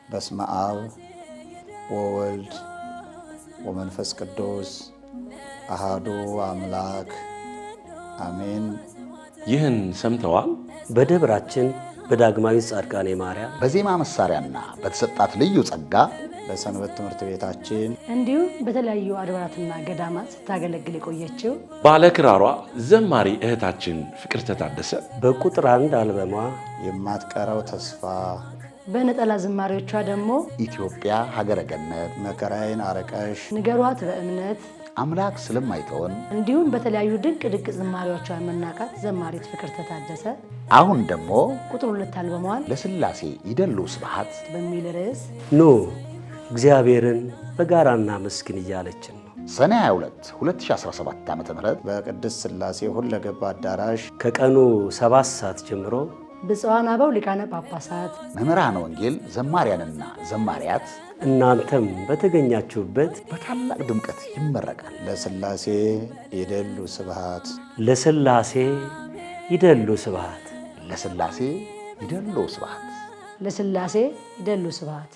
በስመ አብ ወወልድ ወመንፈስ ቅዱስ አሃዱ አምላክ አሜን። ይህን ሰምተዋል? በደብራችን በዳግማዊ ጻድቃኔ ማርያም በዜማ መሳሪያና በተሰጣት ልዩ ጸጋ በሰንበት ትምህርት ቤታችን እንዲሁም በተለያዩ አድባራትና ገዳማት ስታገለግል የቆየችው ባለክራሯ ዘማሪ እህታችን ፍቅርተ ታደሰ በቁጥር 1 አልበሟ የማትቀረው ተስፋ፣ በነጠላ ዝማሬዎቿ ደግሞ ኢትዮጵያ ሀገረ ገነት፣ መከራዬን አረቀሽ፣ ንገሯት በእምነት አምላክ ስለማይተወን እንዲሁም በተለያዩ ድንቅ ድንቅ ዝማሬዎቿ የምናውቃት ዘማሪት ፍቅርተ ታደሰ አሁን ደግሞ ቁጥር 2 አልበሟን ለሥላሴ ይደሉ ስብሐት በሚል ርዕስ ኑ እግዚአብሔርን በጋራ እናመስግን እያለችን ነው። ሰኔ 22 2017 ዓ.ም በቅድስት ሥላሴ ሁለገብ አዳራሽ ከቀኑ 7 ሰዓት ጀምሮ ብፁዓን አበው ሊቃነ ጳጳሳት፣ መምህራነ ወንጌል፣ ዘማሪያንና ዘማሪያት እናንተም በተገኛችሁበት በታላቅ ድምቀት ይመረቃል። ለሥላሴ ይደሉ ስብሐት፣ ለሥላሴ ይደሉ ስብሐት፣ ለሥላሴ ይደሉ ስብሐት፣ ለሥላሴ ይደሉ ስብሐት።